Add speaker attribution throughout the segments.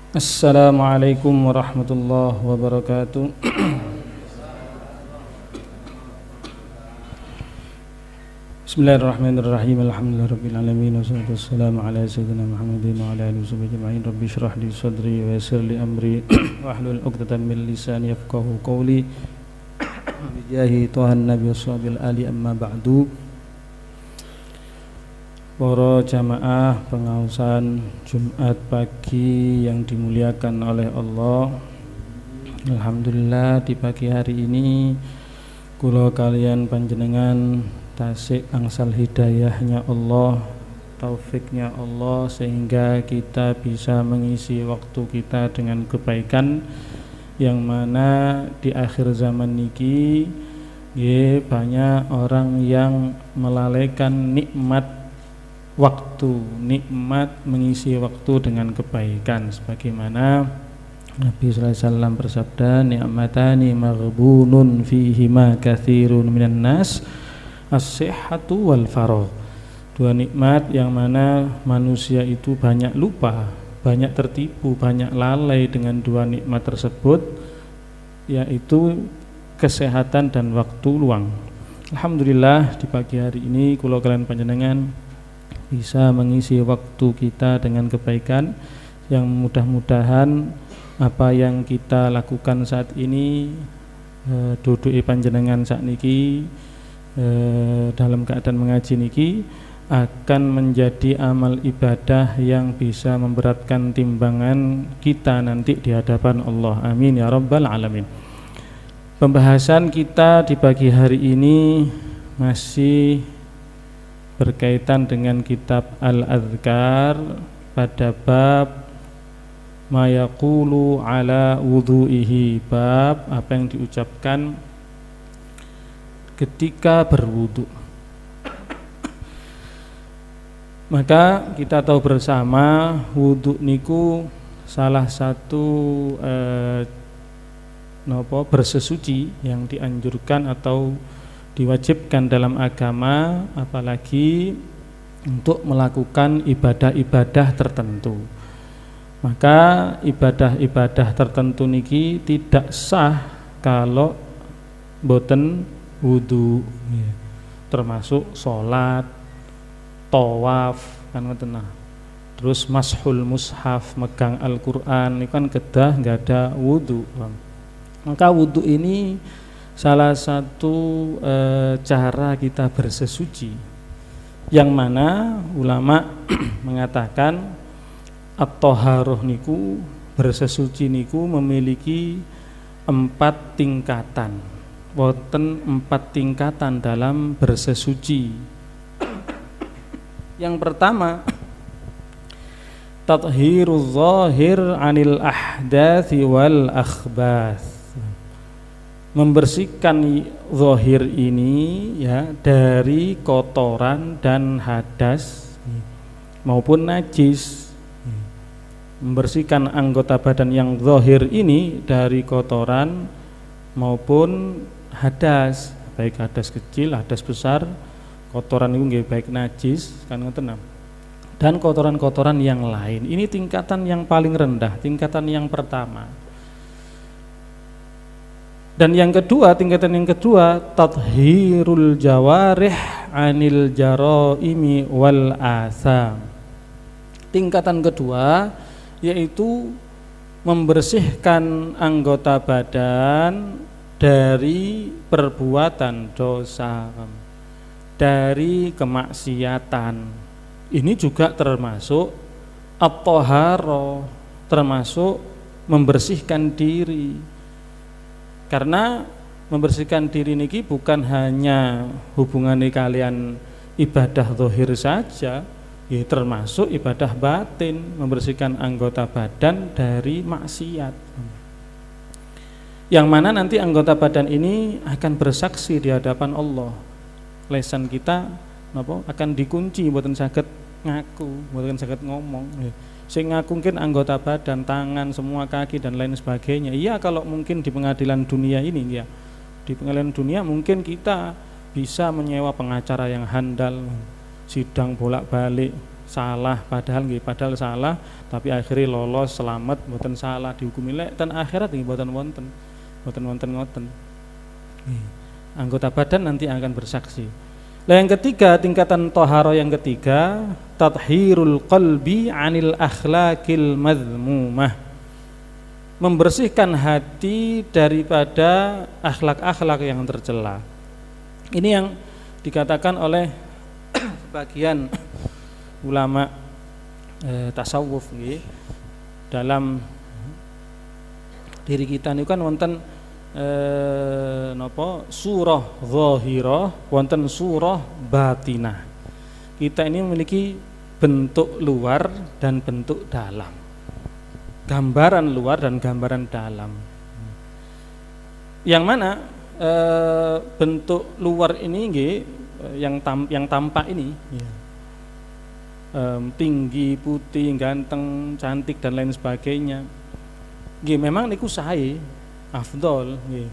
Speaker 1: Assalamualaikum warahmatullahi wabarakatuh. Bismillahirrahmanirrahim. Alhamdulillahirabbil alamin wassalatu wassalamu ala sayyidina Muhammadin wa ala alihi washabbihi ajma'in. Rabbi shrah li sadri wa yassir li amri wahlul 'uqdatam min lisani yafqahu qawli. Bijahi Tuhan Nabi washabil ali amma ba'du. Para jamaah pengausan Jumat pagi yang dimuliakan oleh Allah. Alhamdulillah di pagi hari ini kula kalian panjenengan tasik angsal hidayahnya Allah, taufiknya Allah, sehingga kita bisa mengisi waktu kita dengan kebaikan, yang mana di akhir zaman niki banyak orang yang melalaikan nikmat waktu, nikmat mengisi waktu dengan kebaikan, sebagaimana Nabi sallallahu alaihi wasallam bersabda, ni'matani maghbunun fihima katsirun minan nas, as-sihhatu wal faragh. Dua nikmat yang mana manusia itu banyak lupa, banyak tertipu, banyak lalai dengan dua nikmat tersebut, yaitu kesehatan dan waktu luang. Alhamdulillah di pagi hari ini kula kalian panjenengan bisa mengisi waktu kita dengan kebaikan, yang mudah-mudahan apa yang kita lakukan saat ini, duduki panjenengan saat niki, dalam keadaan mengaji niki, akan menjadi amal ibadah yang bisa memberatkan timbangan kita nanti di hadapan Allah. Amin ya rabbal alamin. Pembahasan kita di pagi hari ini masih berkaitan dengan kitab Al-Adhkar pada bab ma yaqulu ala wudhu'ihi, bab apa yang diucapkan ketika berwudu. Maka kita tahu bersama wudu niku salah satu bersesuci yang dianjurkan atau diwajibkan dalam agama, apalagi untuk melakukan ibadah-ibadah tertentu. Maka ibadah-ibadah tertentu niki tidak sah kalau boten wudu, termasuk sholat, tawaf, kan ngoten. Terus mashul mushaf, megang Al-Qur'an, ini kan kedah nggak ada wudu. Maka wudu ini salah satu cara kita bersesuci, yang mana ulama mengatakan at-thaharah niku, bersesuci niku memiliki 4 tingkatan. Wonten 4 tingkatan dalam bersesuci. Yang pertama, tathhiruz zahir 'anil ahdathi wal akhbath, membersihkan zahir ini dari kotoran dan hadas maupun najis. Membersihkan anggota badan yang zahir ini dari kotoran maupun hadas, baik hadas kecil, hadas besar. Kotoran itu nggih baik najis kan ngoten, dan kotoran-kotoran yang lain. Ini tingkatan yang paling rendah, tingkatan yang pertama. Dan yang kedua, tingkatan yang kedua, tathhirul jawarih 'anil jaraimi wal asam. Tingkatan kedua yaitu membersihkan anggota badan dari perbuatan dosa, dari kemaksiatan. Ini juga termasuk at-thaharah, termasuk membersihkan diri. Karena membersihkan diri niki bukan hanya hubungannya kalian ibadah zahir saja, termasuk ibadah batin, membersihkan anggota badan dari maksiat. Yang mana nanti anggota badan ini akan bersaksi di hadapan Allah. Lesan kita akan dikunci, mboten saged ngaku, mboten saged ngomong. Sing ngaku mungkin anggota badan, tangan, semua kaki dan lain sebagainya. Iya, kalau mungkin di pengadilan dunia ini di pengadilan dunia mungkin kita bisa menyewa pengacara yang handal, sidang bolak-balik salah padahal salah tapi akhirnya lolos selamat mboten salah dihukumi lek ten akhirat nggih mboten wonten ngoten. Anggota badan nanti akan bersaksi. Nah, yang ketiga, tingkatan toharo yang ketiga, tathhirul qalbi anil akhlaqil madhmumah, membersihkan hati daripada akhlak-akhlak yang tercela. Ini yang dikatakan oleh sebagian ulama tasawuf nggih, dalam diri kita niku kan wonten surah zahirah, wonten surah batinah. Kita ini memiliki bentuk luar dan bentuk dalam, gambaran luar dan gambaran dalam. Yang mana bentuk luar ini nggih, yang tampak ini tinggi, putih, ganteng, cantik dan lain sebagainya. Nggih memang niku sae afdol nggih.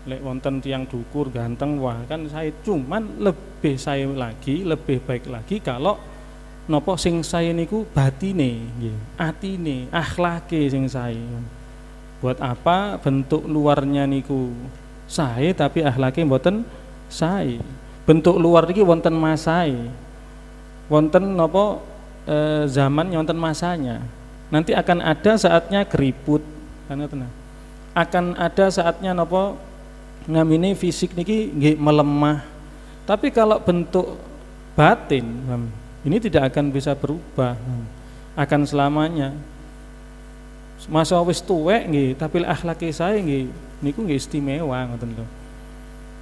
Speaker 1: Lek wonten tiyang dukur ganteng wah kan sae, cuman lebih sae lagi, lebih baik lagi kalau napa sing sae niku batine nggih, atine, akhlake sing sae. Buat apa bentuk luarnya niku sae tapi akhlake mboten sae. Bentuk luar niki wonten masae. Wonten napa zaman wonten masanya. Nanti akan ada saatnya keriput kan ngoten. Akan ada saatnya napa ngamine fisik niki nggih melemah. Tapi kalau bentuk batin ini tidak akan bisa berubah. Akan selamanya. Masa wis tuwek nggih, tapi akhlake sae nggih niku nggih istimewa ngoten lho.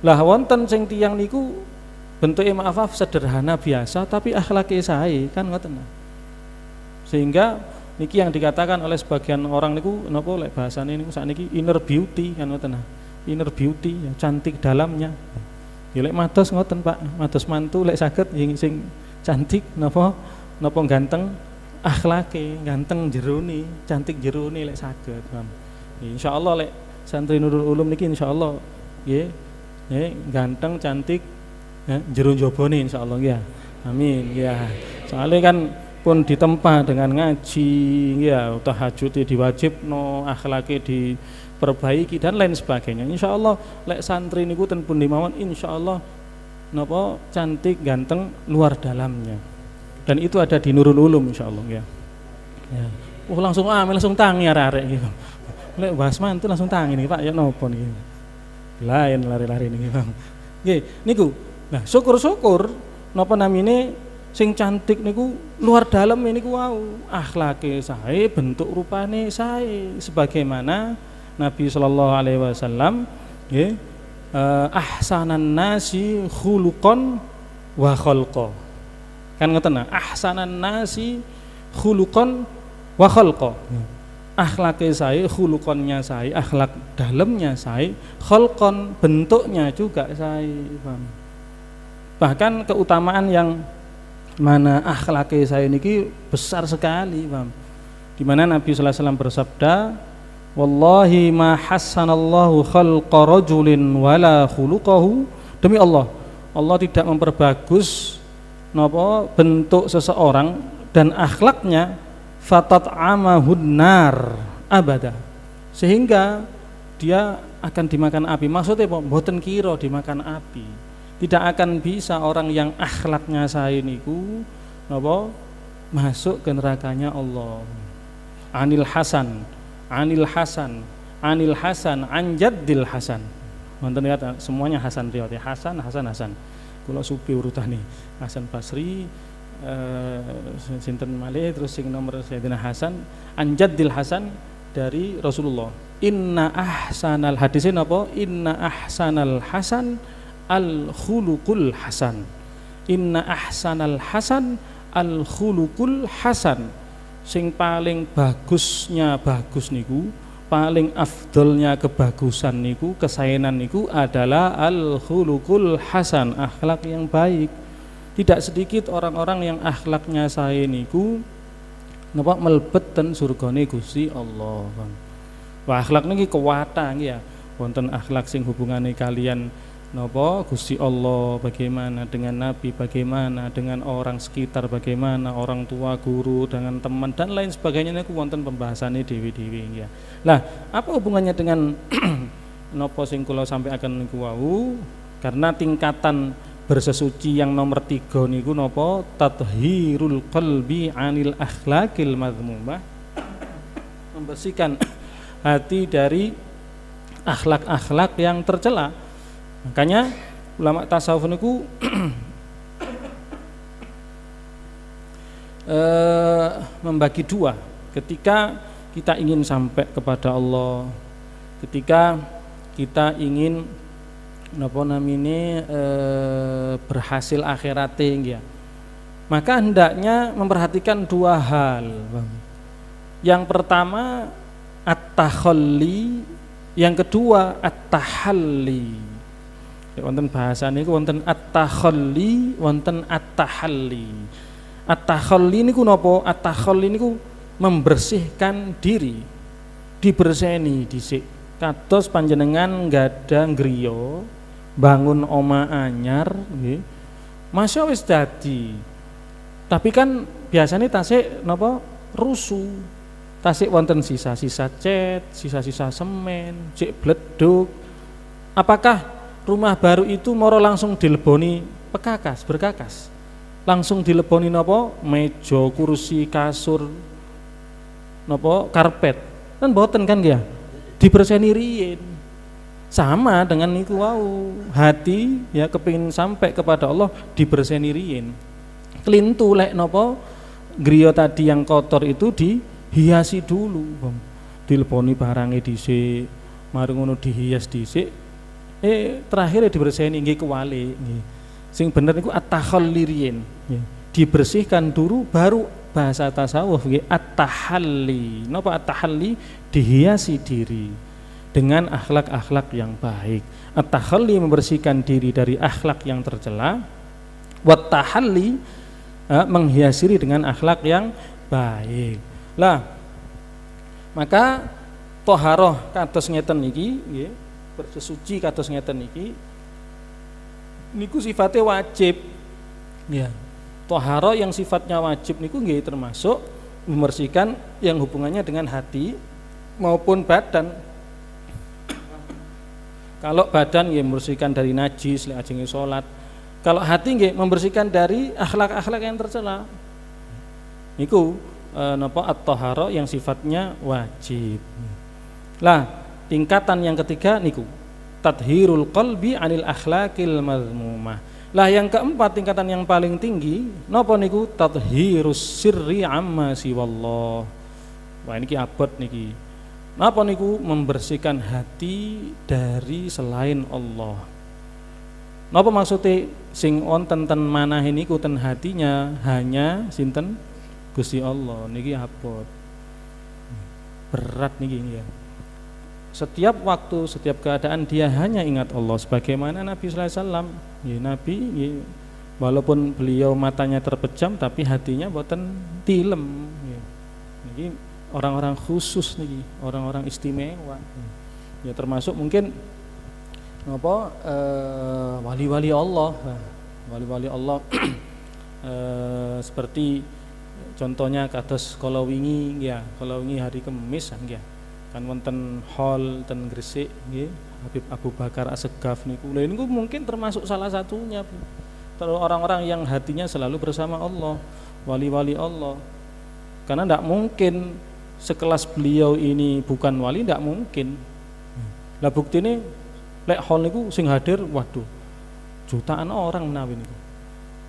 Speaker 1: Lah wonten sing tiyang niku bentuke maaf sederhana biasa tapi akhlake sae kan ngoten. Sehingga niki yang dikatakan oleh sebagian orang niku napa lek bahasane niku sakniki inner beauty kan ngoten. Inner beauty ya, cantik dalamnya. Ya lek mados ngoten Pak, mados mantu lek saged sing cantik napa ganteng akhlake, ganteng jerone, cantik jerone lek saged. Insyaallah lek santri Nurul Ulum niki insyaallah nggih ganteng cantik jero njabane insyaallah ya. Amin ya. Soalnya kan pun ditempa dengan ngaji ya, tahajud diwajibno, akhlake diperbaiki dan lain sebagainya. Insyaallah lek santri niku ten pundi mawon insyaallah napa cantik ganteng luar dalamnya. Dan itu ada di Nurul Ulum insyaallah ya. Ya. Langsung tangi arek-arek gitu. Lek basman itu langsung tangi nih Pak ya napa niki. Lain lari-lari niki Bang. Nggih, niku. Nah, syukur-syukur napa namine sing cantik niku luar dalam niku wau, akhlake sae, bentuk rupane sae, sebagaimana Nabi sallallahu alaihi wasallam nggih ahsanan nasi khuluqan wa khalqa. Kan ngoten ahsanan nasi khuluqan wa khalqa. Akhlake sae, khuluqannya sae, akhlak dalamnya sae, khalqan bentuknya juga sae. Bahkan keutamaan yang mana akhlake saya niki besar sekali, Bang. Di mana Nabi sallallahu alaihi wasallam bersabda, "Wallahi ma hassanallahu khalqa rajulin wala khuluquhu." Demi Allah, Allah tidak memperbagus napa bentuk seseorang dan akhlaknya fatat'amahun nar abada. Sehingga dia akan dimakan api. Maksudnya mboten kira dimakan api. Tidak akan bisa orang yang akhlaknya sae niku napa masuk ke nerakanya Allah. Anil Hasan Anjaddil Hasan. Wonten lihat semuanya Hasan riwayat ya. Hasan. Kula supi urutane Hasan Basri sinten malih terus sing nomor Sayyidina Hasan Anjaddil Hasan dari Rasulullah. Inna ahsanal hadisin napa? Inna ahsanal hasan al-khuluqul hasan. Inna ahsanal hasan al-khuluqul hasan. Sing paling bagusnya bagus niku, paling afdolnya kebagusan niku, kesaenan niku adalah al-khuluqul hasan, akhlak yang baik. Tidak sedikit orang-orang yang akhlaknya sae niku napa mlebet ten surgane Gusti Allah. Wah akhlak niki kewata nggih ya. Wonten akhlak sing hubungane kalian napa Gusti Allah, bagaimana dengan Nabi, bagaimana dengan orang sekitar, bagaimana orang tua, guru, dengan teman dan lain sebagainya niku wonten pembahasannya dewi-dewi ya. Lah, apa hubungannya dengan napa sing kula sampaikan niku wau? Karena tingkatan bersesuci yang nomor 3 niku napa tathhirul qalbi anil akhlaqil madhmumah, membersihkan hati dari akhlak-akhlak yang tercela. Makanya ulama tasawuf niku membagi dua ketika kita ingin sampai kepada Allah, ketika kita ingin napa namine berhasil akhirate ya. Maka hendaknya memperhatikan dua hal. Yang pertama at-takhalli, yang kedua at-tahalli. Wonten bahasane niku wonten at-takhalli, wonten at-tahalli. At-takhalli niku napa? At-takhalli niku membersihkan diri, diberseni dhisik. Kados panjenengan nggada ngriya, bangun oma anyar nggih. Masya wis dadi. Tapi kan biasanya tasik napa? Rusuh. Tasik wonten sisa-sisa cat, sisa-sisa semen, cek bleduk. Apakah rumah baru itu moro langsung dileboni berkakas? Langsung dileboni napa? Meja, kursi, kasur, napa? Karpet. Kan boten kan ya? Diberseni riyin. Sama dengan niku wau, hati ya kepingin sampai kepada Allah diberseni riyin. Klintu lek napa? Griya tadi yang kotor itu dihiasi dulu, Bang. Dileboni barangnya dhisik, mari ngono dihias dhisik. Terakhir dibersihkan nggih kewali nggih. Sing bener niku at-takhalli riyin. Dibersihkan dulu baru bahasa tasawuf nggih at-tahalli. Napa at-tahalli? Dihiasi diri dengan akhlak-akhlak yang baik. At-takhalli membersihkan diri dari akhlak yang tercela. Wat-tahalli menghiasi diri dengan akhlak yang baik. Lah, maka thaharah kados ngeten niki nggih, bersesuci kados ngeten niki niku sifatnya wajib ya. Thaharah yang sifatnya wajib niku nggih termasuk membersihkan yang hubungannya dengan hati maupun badan. Kalau badan nggih membersihkan dari najis lek ajenge salat. Kalau hati nggih membersihkan dari akhlak-akhlak yang tercela. Niku napa at-thaharah yang sifatnya wajib. Lah, tingkatan yang ketiga niku tathhirul qalbi anil akhlaqil madhmumah. Lah yang keempat tingkatan yang paling tinggi napa niku tathhirus sirri amma siwallah. Wah niki abot niki. Napa niku? Membersihkan hati dari selain Allah. Napa maksudnya sing wonten ten manah niku ten hatinya hanya sinten Gusti Allah niki abot. Berat niki ya. Setiap waktu, setiap keadaan dia hanya ingat Allah sebagaimana Nabi sallallahu alaihi wasallam. Ya, Nabi ya, walaupun beliau matanya terpejam tapi hatinya boten tilem ya. Niki orang-orang khusus niki, orang-orang istimewa. Ya termasuk mungkin apa wali-wali Allah. Wali-wali Allah seperti contohnya kados kala wingi ya, kala wingi hari Kamis ya. Kan wonten hall ten Gresik nggih Habib Abu Bakar As-Segaf niku. Lha niku mungkin termasuk salah satunya. Terus orang-orang yang hatinya selalu bersama Allah, wali-wali Allah. Karena tidak mungkin sekelas beliau ini bukan wali, tidak mungkin. Lah buktine lek hall niku sing hadir waduh jutaan orang menawi niku.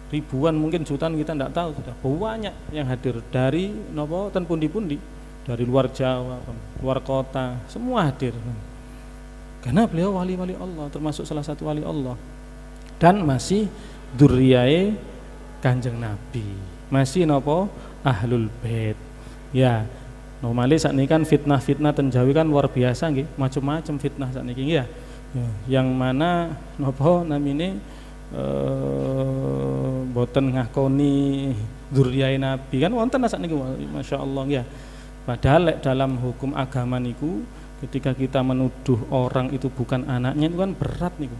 Speaker 1: Ribuan mungkin jutaan kita tidak tahu sudah banyak yang hadir dari napa ten pundi-pundi. Dari luar Jawa, luar kota, semua hadir. Karena beliau wali-wali Allah, termasuk salah satu wali Allah. Dan masih dzurriyae Kanjeng Nabi. Masih napa? Ahlul Bait. Ya, normale sakniki kan fitnah-fitnah ten Jawi kan luar biasa nggih, macam-macam fitnah sakniki nggih ya. Yang mana napa namine boten ngakoni dzurriyae Nabi kan wonten sakniki masyaallah nggih ya. Padahal dalam hukum agama niku ketika kita menuduh orang itu bukan anaknya itu kan berat niku.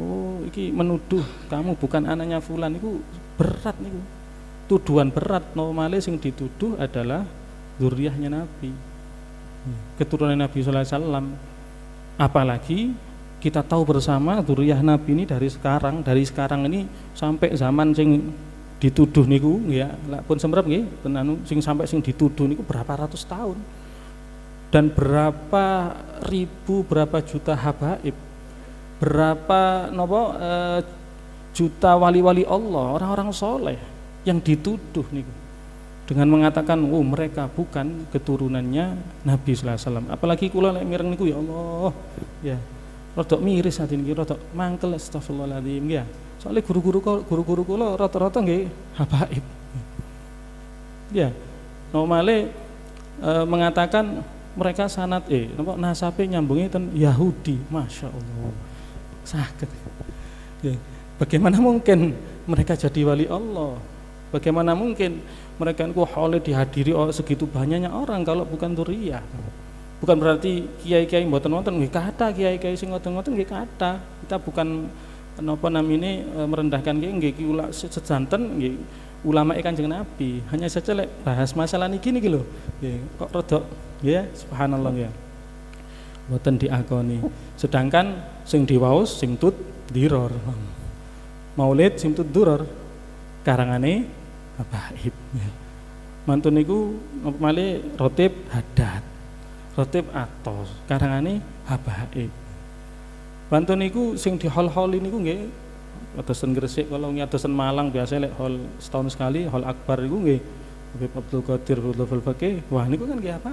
Speaker 1: Oh, iki menuduh kamu bukan anaknya fulan itu berat niku. Tuduhan berat. Normale sing dituduh adalah zuriyahnya Nabi. Keturunan Nabi sallallahu alaihi wasallam. Apalagi kita tahu bersama zuriyah Nabi ini dari sekarang ini sampai zaman sing dituduh niku ya, lak pun semrep nggih, sing sampai sing dituduh niku berapa ratus tahun. Dan berapa ribu, berapa juta habaib, berapa juta wali-wali Allah, orang-orang soleh yang dituduh nih dengan mengatakan mereka bukan keturunannya Nabi sallallahu alaihi wasallam. Apalagi kula lek mireng niku ya Allah ya rada miris ati niki, rada mangkel astagfirullahaladzim ya. Soalnya guru-guru kula rata-rata nggih habaib. Ya, normale mengatakan mereka sanad nasabe nyambungi ten Yahudi, masya Allah sakit ya. Bagaimana mungkin mereka jadi wali Allah? Bagaimana mungkin mereka itu oleh dihadiri segitu banyaknya orang kalau bukan dzurriyyah? Bukan berarti kiai-kiai mboten wonten nggih kata, kiai-kiai sing ngoten-ngoten nggih kata. Kita bukan napa namine merendahkan kiai nggih sejanten nggih ulama Kanjeng Nabi. Hanya saja lek bahas masalah niki lho. Nggih kok rada ya subhanallah ya. Mboten diakoni. Sedangkan sing diwaos sing tut diror. Maulid sing tut duror karangane habaib. Mantun niku male Rotib Haddad. Rotib Atos karangane habaib. Mantun niku sing di hol-hol niku nggih adosen Gresik kalau adosen Malang biasa lek hol setahun sekali hol akbar niku nggih Habib Abdul Qadir Abdul Fakih. Wah niku kan nggih apa?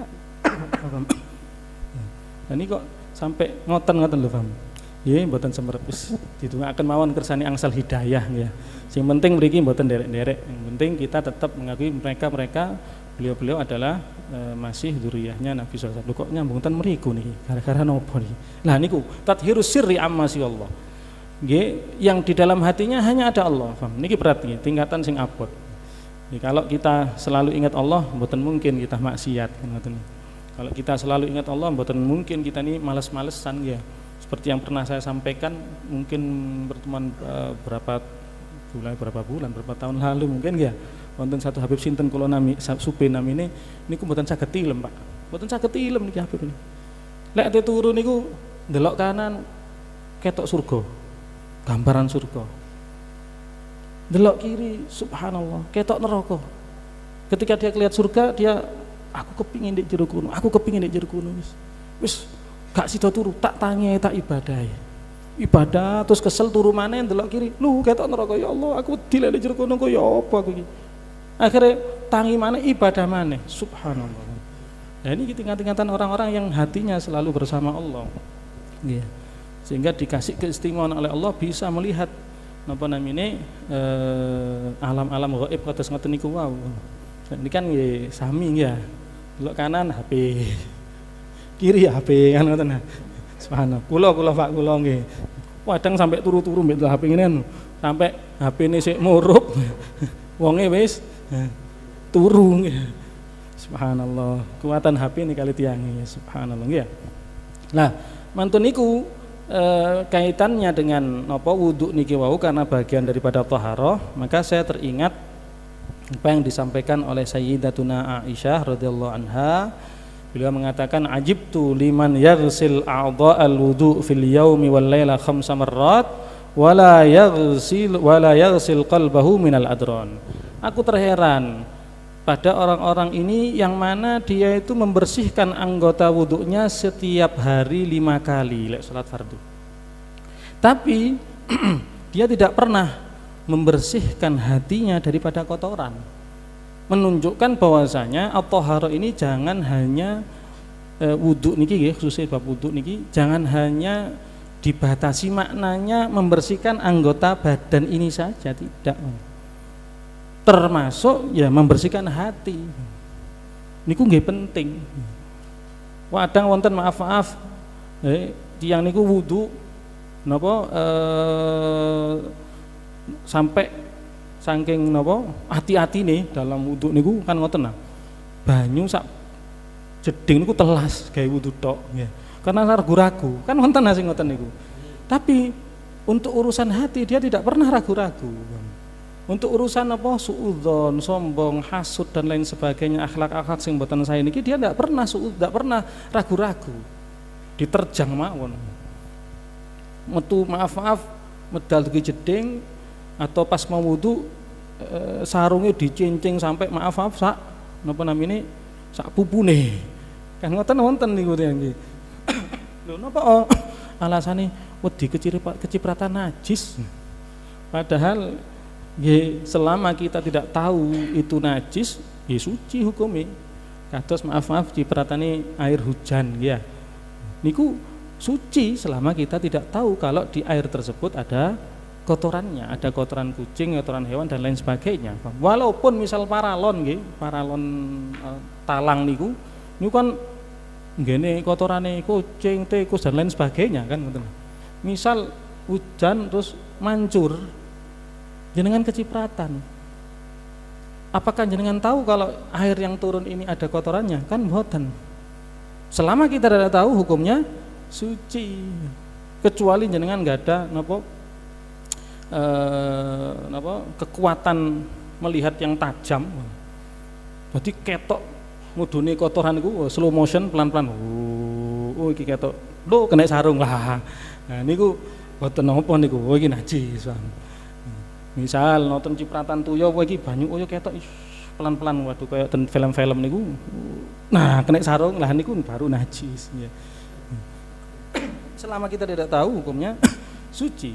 Speaker 1: Nah ini kok sampai ngoten lho paham. Nggih mboten semrep wis didongaaken mawon kersane angsal hidayah ya. Sing penting mriki mboten derek-derek. Yang penting kita tetap mengakui mereka beliau adalah masih dzurriyyahnya Nabi sallallahu alaihi wasallam. Kok nyambung ten mriku niki gara-gara napa niki. Lah niku tathhirus sirri amma Allah. Nggih yang di dalam hatinya hanya ada Allah. Paham? Niki berat nggih, tingkatan sing abot. Nggih kalau kita selalu ingat Allah mboten mungkin kita maksiat ngoten. Kalau kita selalu ingat Allah mboten mungkin kita ini males-malesan ya. Seperti yang pernah saya sampaikan mungkin pertemuan berapa tahun lalu mungkin ya. Wonten satu Habib sinten kula nami Supe namine niku mboten saged tilem, Pak. Mboten saged tilem niki Habib ini. Lek ate turu niku ndelok kanan ketok surga. Gambaran surga. Ndelok kiri subhanallah ketok neraka. Ketika dia lihat surga dia aku kepingin di jero kono, wis gak sida turu, tak tangi tak ibadah terus kesel turu maneh ndelok kiri, lu ketok neraka ya Allah, aku dilek di jero kono kok ya apa aku iki. Akhirnya tangi maneh ibadah maneh, subhanallah. Nah ini tingkatan orang-orang yang hatinya selalu bersama Allah. Nggih. Sehingga dikasih keistimewaan oleh Allah bisa melihat napa namine alam-alam gaib kados ngoten niku wow. Ini kan nggih sami ya. Delok kanan HP. Kiri HP kan ngoten. Subhanallah. Kula Pak kula nggih. Kadang sampai turu-turu mbek HP ngene sampai HP-ne sik murup. Wonge wis turu nggih. Subhanallah. Kuatan HP ini kali tiang nggih. Subhanallah nggih. Nah, mantun niku kaitannya dengan napa wudu niki wau karena bagian daripada thaharah, maka saya teringat apa yang disampaikan oleh Sayyidatuna Aisyah radhiyallahu anha. Beliau mengatakan ajibtu liman yaghsil a'dha'al wudu fil yaumi wal laila 5 marrat wala yaghsil qalbahu minal adran. Aku terheran pada orang-orang ini yang mana dia itu membersihkan anggota wudhunya setiap hari 5 kali lek salat fardu. Tapi dia tidak pernah membersihkan hatinya daripada kotoran. Menunjukkan bahwasanya at-thaharah ini jangan hanya wudhu niki nggih, khususnya bab wudhu niki jangan hanya dibatasi maknanya membersihkan anggota badan ini saja, tidak. Termasuk ya membersihkan hati. Niku nggih penting. Wadang wonten maaf tiyang niku wudu napa sampai saking napa hati-hati nih dalam wudu niku kan ngoten nah. Banyu sak jeding niku telas gawe wudu tok nggih. Karena ragu-ragu kan wonten sing ngoten niku. Tapi untuk urusan hati dia tidak pernah ragu-ragu. Untuk urusan apa suudzon, sombong, hasud dan lain sebagainya, akhlak-akhlak sing mboten saya niki dia tidak pernah tidak pernah ragu-ragu. Diterjang mawon. Metu maaf-maaf medal dugi jeding atau pas mau wudu sarungnya dicincing sampai maaf-maaf sak napa namine sak pupune. Kan ngoten wonten niku nggih. Lho napa alasane wedi kecipratan najis. Padahal nggih selama kita tidak tahu itu najis, nggih suci hukumnya. Kados maaf-maaf cipratane air hujan ya. Niku suci selama kita tidak tahu kalau di air tersebut ada kotorannya, ada kotoran kucing, kotoran hewan dan lain sebagainya. Walaupun misal paralon nggih, paralon talang niku kan nggene kotorane kucing, tikus dan lain sebagainya kan ngoten. Misal hujan terus mancur jenengan kecipratan. Apakah jenengan tahu kalau air yang turun ini ada kotorannya? Kan mboten. Selama kita tidak tahu hukumnya suci. Kecuali jenengan enggak ada napa kekuatan melihat yang tajam. Jadi ketok mudune kotoran niku slow motion pelan-pelan. Oh iki ketok. Lho kena sarung lah. Nah niku mboten napa niku. Oh iki najis. Misal nonton cipratan tuyo kowe iki banyu oh ketok pelan-pelan waduh kaya ten film-film niku. Nah, kena sarung lah niku baru najis ya. Selama kita tidak tahu hukumnya suci.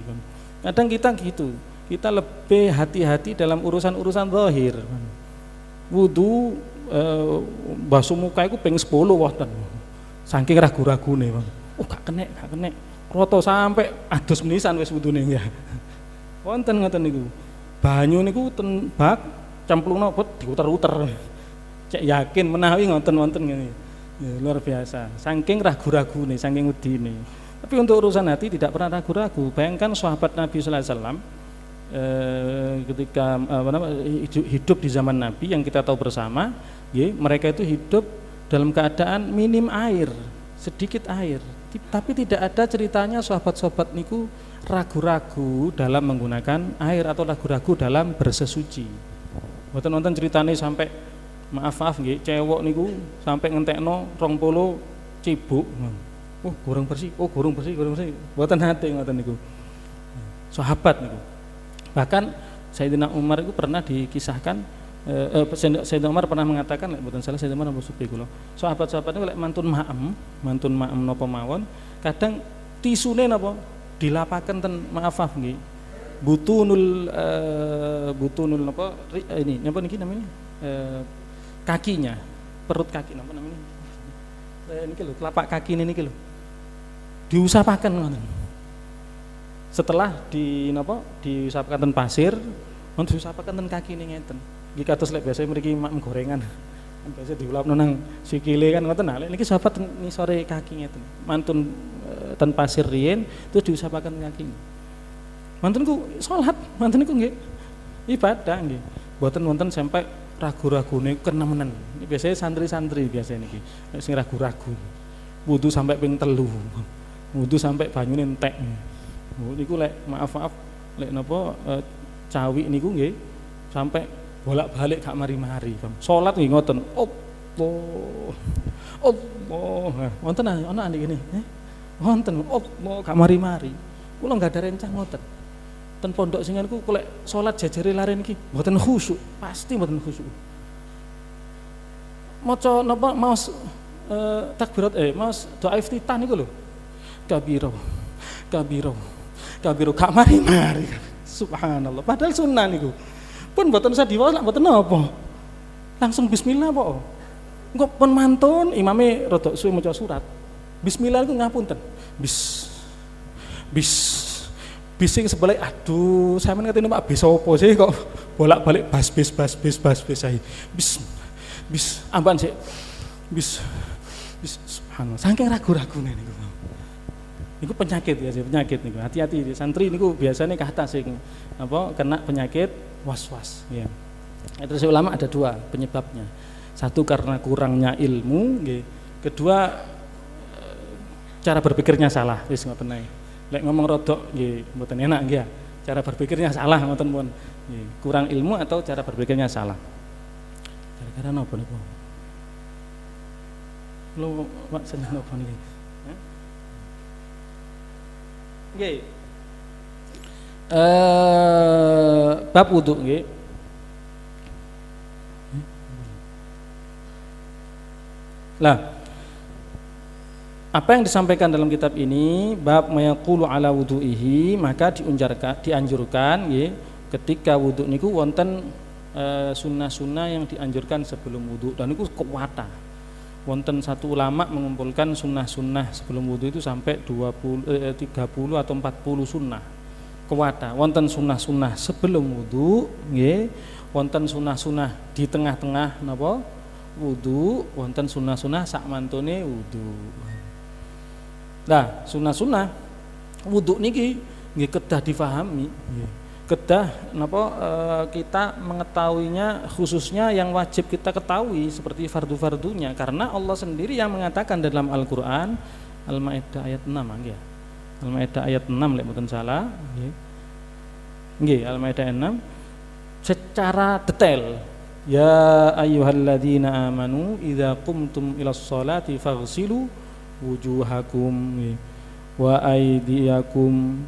Speaker 1: Kadang kita gitu. Kita lebih hati-hati dalam urusan-urusan zahir. Wudu basuh muka iku ping 10 wonten. Saking ragu-ragune, Bang. Oh, gak kena. Roto sampai adus menisan wis wudune ya. Wonten ngoten niku. Banyu niku ten bak cemplungna bet diuter-uter. Cek yakin menawi ngoten-wonten ngene. Ya, luar biasa. Saking ragu-ragune, saking wedine. Tapi untuk urusan hati tidak pernah ragu-ragu. Bayangkan sahabat Nabi sallallahu alaihi wasallam ketika hidup di zaman Nabi yang kita tahu bersama, ya, mereka itu hidup dalam keadaan minim air, sedikit air. Tapi tidak ada ceritanya sahabat-sahabat niku ragu-ragu dalam menggunakan air atau ragu-ragu dalam bersesuci. Wonten ceritane sampai maaf nggih, cewek niku sampai ngentekno 20 cibuk. Oh, gorong bersih. Mboten hati ngoten niku. Sahabat niku. Bahkan Sayyidina Umar itu pernah dikisahkan Sayyidina Umar pernah mengatakan lek mboten salah Sayyidina Umar Abu Sufi kula. Sahabat-sahabat niku lek mantun maem napa mawon, kadang tisune napa dilapaken ten maaf nggih. Butunul napa ini napa niki namanya? Kakinya, perut kaki napa namanya? Niki lho, telapak kaki niki lho. Diusapaken ngoten. Setelah diusapaken ten pasir, mun diusapaken ten kaki ning ngeten. Iki kados lek biasa mriki maem gorengan. Kan biasa diulapno nang sikile kan ngoten. Nah, lek niki sahabat ngisore kaki ngeten. Mantun ten pasir riyen terus diusapaken kaki. Mantunku salat, mantun niku nggih ibadah nggih. Mboten wonten sampai ragu-ragune kenemenen. Ini biasanya santri-santri biasa niki. Sing ragu-ragu. Wudu sampai ping 3. Wudu sampai banyune entek. Niku lek maaf lek napa cawi niku nggih sampai bolak-balik gak mari-mari. Salat nggih ngoten. Allah. Wonten ana ngene. Wonten Allah gak mari-mari. Kula enggak ada rencang ngoten. Ten pondok sing niku lek salat jajare lare niki mboten khusyuk, pasti mboten khusyuk. Maca napa maos takbirat maos doa iftitah niku lho. Kabiro gak mari-mari. Subhanallah. Padahal sunnah niku. Pun mboten usah diwaos, mboten napa. Langsung bismillah po. Engko pun mantun imame rada suwe maca surat. Bismillah niku ngapunten. Bising sebelah, aduh, saya ngerti numpak bis apa sih kok bolak-balik bas bis saya. Bis amban sih. Bis subhanallah. Saking ragu-ragune niku. Niku penyakit ya, penyakit niku. Hati-hati santri niku biasanya kata sing kena penyakit was-was ya. Terus ulama ada 2 penyebabnya. Satu karena kurangnya ilmu, nggih. Kedua cara berpikirnya salah, wis ngoten ae. Lek ngomong rodok nggih mboten enak nggih ya. Cara berpikirnya salah ngoten pun. Nggih, kurang ilmu atau cara berpikirnya salah. Gara-gara napa niku? Lu maksudnya napa niki? Nggih. Bab wudu nggih. Lah, apa yang disampaikan dalam kitab ini bab mayaqulu ala wudu'ihi, maka dianjurkan nggih ketika wudu niku wonten sunnah-sunnah yang dianjurkan sebelum wudu dan niku kuwata. Wonten satu ulama mengumpulkan sunnah-sunnah sebelum wudu itu sampai 30 atau 40 sunnah. Kuwata. Wonten sunnah-sunnah sebelum wudu nggih, wonten sunnah-sunnah di tengah-tengah napa? Wudu, wonten sunnah-sunnah sak mantune wudu. Nah, sunnah-sunnah wudu niki nggih kedah difahami, kedah napa kita mengetahuinya, khususnya yang wajib kita ketahui seperti fardu-fardunya, karena Allah sendiri yang mengatakan dalam Al-Qur'an, Al-Maidah ayat 6 nggih. Al-Maidah ayat 6 lek mboten salah nggih. Nggih, Al-Maidah 6 secara detail. Ya ayyuhalladzina amanu idza qumtum ilas sholati faghsilu wujuhakum wa aydiyakum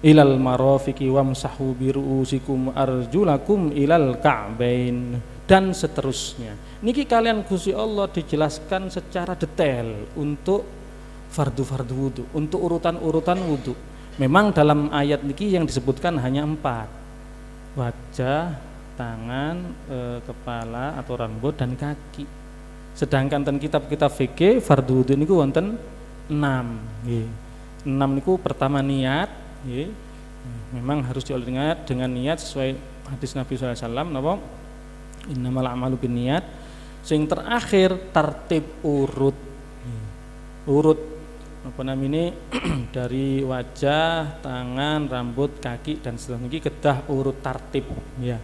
Speaker 1: ilal marafiqi wamsahu biruusikum arjulakum ilal ka'bain dan seterusnya. Niki kalian Gusti Allah dijelaskan secara detail untuk fardu-fardu wudu, untuk urutan-urutan wudu. Memang dalam ayat niki yang disebutkan hanya 4. Wajah, tangan, kepala atau rambut dan kaki. Sedangkan ten kitab-kitab fikih fardu wudu niku wonten 6 nggih. 6 niku pertama niat nggih. Memang harus diingat dengan niat sesuai hadis Nabi sallallahu alaihi wasallam napa? Innamal a'malu binniyat. Sing terakhir tertib urut. Urut apa namanya dari wajah, tangan, rambut, kaki dan seterusnya iki kedah urut tertib ya.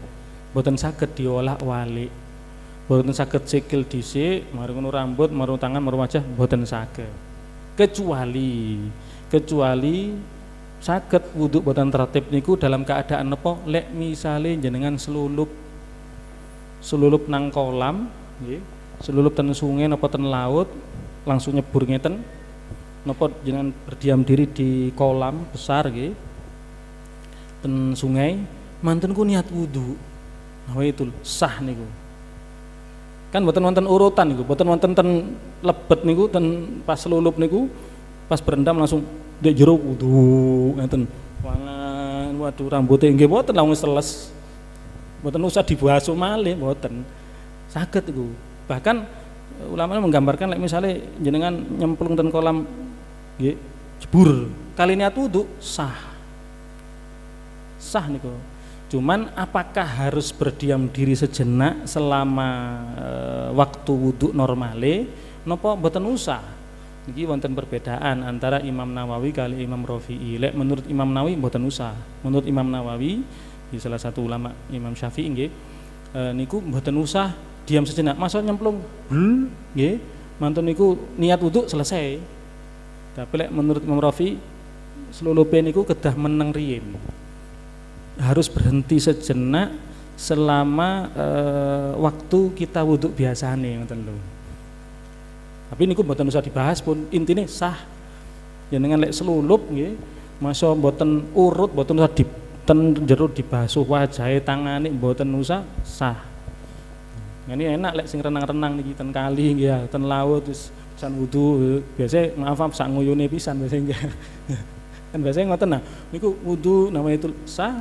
Speaker 1: Boten saged diolak-walik. Boten saged sikil dhisik, mari ngono rambut, mari tangan, mari wajah, boten saged. Kecuali saged wudu boten tertib niku dalam keadaan napa? Lek misale jenengan selulup nang kolam nggih, selulup ten sungai napa ten laut, langsung nyebur ngeten. Napa jenengan berdiam diri di kolam besar nggih. Ten sungai, mantun ku niat wudu. Nah itu sah niku. Kan mboten wonten urutan niku, mboten wonten ten lebet niku, ten pas selulup niku, pas berendam langsung ndek jero wudu ngeten. Waduh rambuté nggih mboten langsung seles. Mboten usah dibasuh malih mboten. Saged iku. Bahkan ulama menggambarkan lek misale jenengan nyemplung ten kolam nggih jebur, kali niat wudu sah. Sah niku. Cuman apakah harus berdiam diri sejenak selama waktu wudhu normale napa mboten usah. Niki wonten perbedaan antara Imam Nawawi kali Imam Rafi'i. Lek menurut Imam Nawawi mboten usah. Menurut Imam Nawawi di salah satu ulama Imam Syafi'i nggih niku mboten usah diam sejenak. Masa nyemplung nggih mantun niku niat wudhu selesai. Tapi lek menurut Imam Rafi'i selulupe niku kedah meneng riyin. Harus berhenti sejenak selama waktu kita wudhu biasane ngoten lho. Tapi niku mboten usah dibahas pun, intine sah. Jenengan lek selulup nggih, masa mboten urut, mboten usah ten jero dibasuh wajahe, tangane mboten usah sah. Ini enak lek sing renang-renang niki ten kali nggih ya, ten laut wis pisan wudhu, biasa maaf sak nguyune pisan biasa nggih. Kan biasanya ngoten nah, niku wudhu namanya itu sah.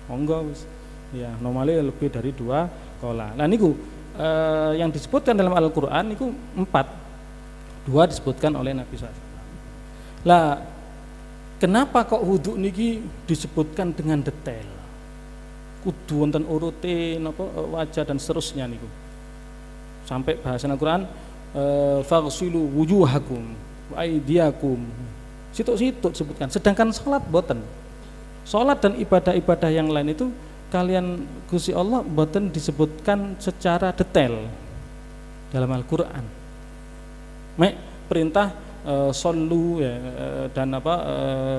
Speaker 1: Monggo wis. Ya, normalnya lebih dari 2 kola. Nah niku yang disebutkan dalam Al-Qur'an niku 4. 2 disebutkan oleh Nabi SAW. Lah kenapa kok wudu niki disebutkan dengan detail? Kudu wonten urute napa wajah dan seterusnya niku. Sampai bahasan Al-Qur'an faghsilu wujuhakum wa aydiyakum. Situk-situk disebutkan. Sedangkan salat boten. Salat dan ibadah-ibadah yang lain itu kalian Gusti Allah boten disebutkan secara detail dalam Al-Qur'an. Mek perintah shollu ya, dan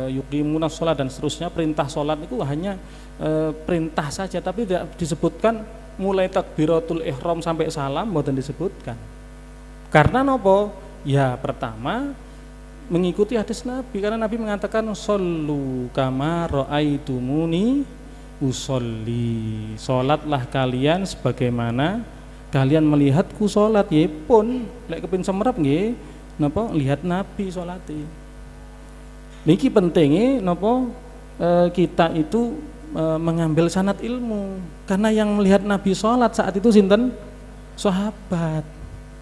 Speaker 1: yuqimuna sholat dan seterusnya, perintah sholat itu hanya perintah saja, tapi tidak disebutkan mulai takbiratul ihram sampai salam, mboten disebutkan. Karena nopo? Ya pertama mengikuti hadis Nabi, karena Nabi mengatakan shollu kama ra'aitumuni usolli, sholatlah kalian sebagaimana kalian melihatku sholat. Ya pun lek kepin semerap nggih napa lihat Nabi sholati. Niki pentingnya napa kita itu mengambil sanad ilmu, karena yang melihat Nabi sholat saat itu sinten?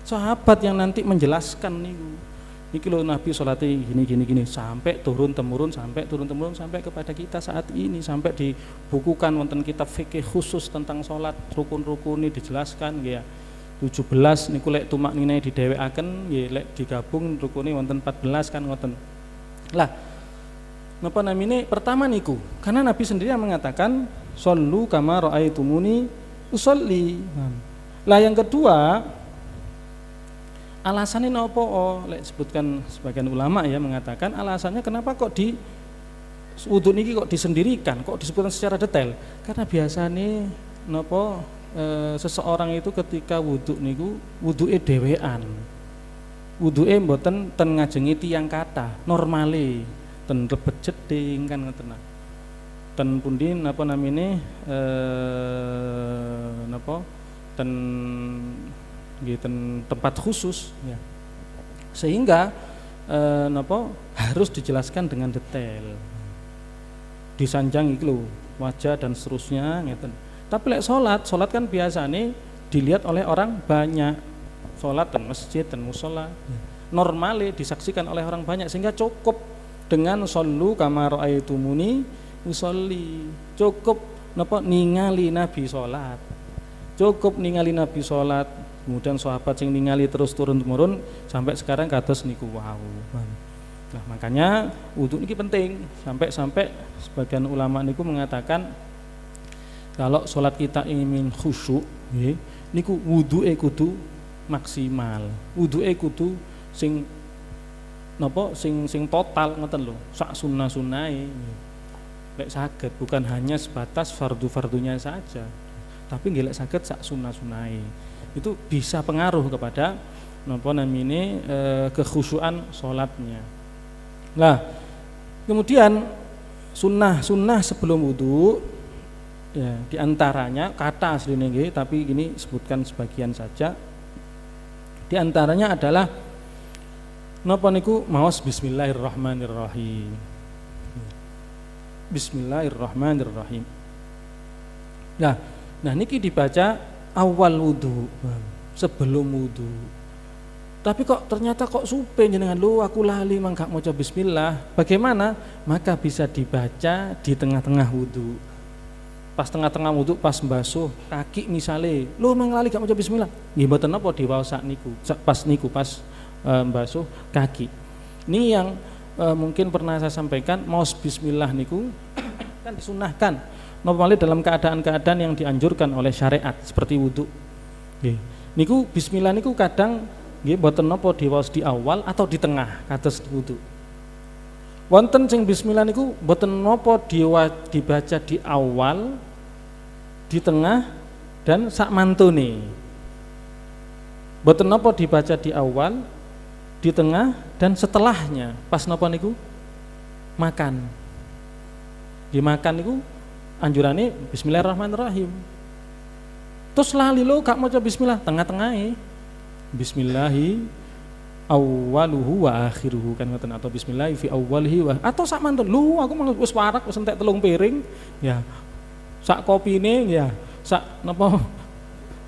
Speaker 1: Sahabat yang nanti menjelaskan niku. Niki lho Nabi sholatnya gini sampai turun temurun sampai kepada kita saat ini, sampai dibukukan wonten kitab fikih khusus tentang sholat, rukun-rukun ini dijelaskan ya. 17 niku lek tumak ninae didhewekaken nggih, lek digabung rukune wonten 14 kan ngoten. Lah napa namine pertama niku karena Nabi sendiri yang mengatakan shollu kama raaitumuni usolli. Lah yang kedua alasannya napa? Lek sebutkan sebagian ulama ya mengatakan alasannya kenapa kok di wudu niki kok disendirikan, kok disebutkan secara detail? Karena biasanya napa seseorang itu ketika wudhu niku wudhuke dhewean, wudhuke mboten ten ngajengi tiyang kathah, normale ten lebet jeding kan ngoten. Ten pundi napa namine napa ten nggih ten tempat khusus ya. Sehingga napa harus dijelaskan dengan detail. Disanjang iki lho wajah dan seterusnya ngeten. Tapi lek sholat kan biasanya dilihat oleh orang banyak. Sholat dan masjid dan musola normale disaksikan oleh orang banyak, sehingga cukup dengan shollu kama raaitumuni usolli. Cukup napa ningali Nabi sholat. Cukup ningali Nabi sholat. Kemudian sahabat sing ningali terus turun-temurun sampai sekarang kados niku wau. Nah, makanya wudu niki penting. Sampai sebagian ulama niku mengatakan kalau sholat kita ingin khusyuk, niku wudu'e kudu maksimal, wudu'e kudu sing napa sing total ngoten lho, sak sunah-sunahe. Lek saged bukan hanya sebatas fardu-fardunya saja, tapi nggih lek saged sak sunah-sunahe. Itu bisa pengaruh kepada napa namine kekhusyukan sholatnya. Lah, kemudian sunnah sebelum wudu ya, diantaranya kata aslinya nggih, tapi ini sebutkan sebagian saja. Diantaranya adalah napa niku maos bismillahirrahmanirrahim. Bismillahirrahmanirrahim. Nah niki dibaca awal wudu, sebelum wudu. Tapi kok ternyata kok supe jenengan, lu aku lali mangga maca bismillah. Bagaimana? Maka bisa dibaca di tengah-tengah wudu. Pas tengah-tengah wudu, pas mbasuh kaki misalnya, lu menglali gak maca bismillah. Nggih mboten napa diwaos niku. Pas mbasuh kaki. Ini yang mungkin pernah saya sampaikan, maos bismillah niku kan disunahkan. Normalnya dalam keadaan-keadaan yang dianjurkan oleh syariat seperti wudu. Nggih. Niku bismillah niku kadang nggih mboten napa diwaos di awal atau di tengah kados wudu. Wonten sing bismillah niku mboten napa dibaca di awal, di tengah dan sak mantune. Mboten napa dibaca di awal, di tengah dan setelahnya. Pas napa niku? Makan. Dimakan niku anjurane bismillahirrahmanirrahim. Terus lali lo gak maca bismillah tengah-tengahe. Bismillahi awwaluhu wa akhiruhu kan ngoten, atau bismillahi fi awwalihi wa, atau sak mantun. Lu aku wis warak wis entek 3 piring ya. Sak kopine ya, sak napa.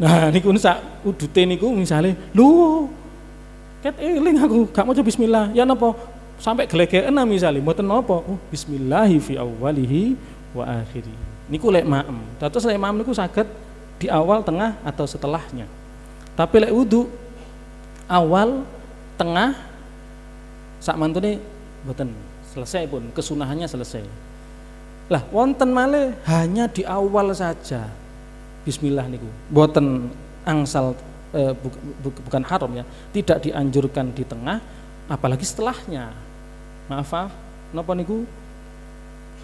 Speaker 1: Nah niku sak udute niku misale lu ket eling aku gak maca bismillah. Ya napa sampai gelegeken misale mboten napa. Bismillahi fi awwalihi wa akhiri. Niku lek maem. Dados lek maem niku saged di awal, tengah atau setelahnya. Tapi lek wudu awal, tengah, sak mantune mboten, selesai pun kesunahannya selesai. Lah wonten malih hanya di awal saja. Bismillah niku mboten angsal bukan haram ya, tidak dianjurkan di tengah apalagi setelahnya. Maaf, napa niku?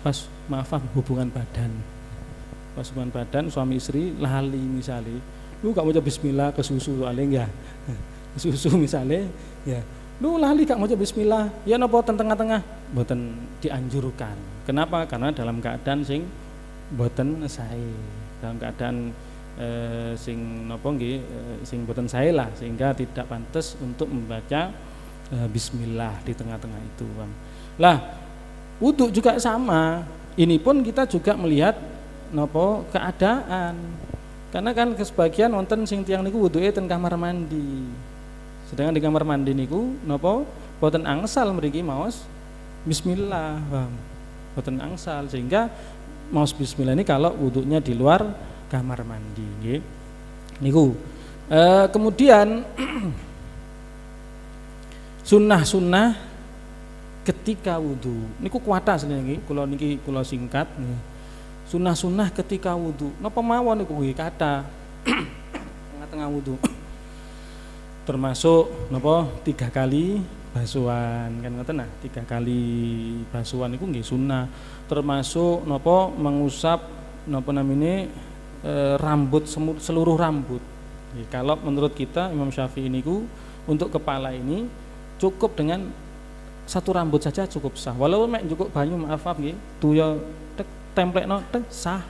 Speaker 1: Pas hubungan badan. Pas hubungan badan suami istri lali misalnya, lu gak mau coba bismillah ke susu soalnya ya. Susu misalnya ya. Lu lali gak mau coba bismillah, ya napa tengah-tengah mboten dianjurkan. Kenapa? Karena dalam keadaan sing mboten sae. Dalam keadaan sing napa nggih sing mboten sae lah, sehingga tidak pantas untuk membaca bismillah di tengah-tengah itu, Bang. Lah, wudu juga sama. Ini pun kita juga melihat napa keadaan. Karena kan sebagian wonten sing tiyang niku wuduke ten kamar mandi. Sedangkan di kamar mandi niku napa boten angsal mriki maos bismillah, Bang. Boten angsal, sehingga maos bismillah ini kalau wudunya di luar kamar mandi nggih. Niku. Kemudian sunnah-sunnah ketika wudu niku kuwata sebenarnya niki kula singkat nggih. Sunnah-sunnah ketika wudu napa mawon niku nggih kata tengah-tengah wudu termasuk napa 3 kali basuhan kan ngoten nah 3 kali basuhan niku nggih sunnah, termasuk napa mengusap napa namine rambut seluruh rambut. Kalau menurut kita Imam Syafi'i niku untuk kepala ini cukup dengan 1 rambut saja cukup sah. Walaupun mek cukup banyu maaf nggih, tuya tek templekno tek sah.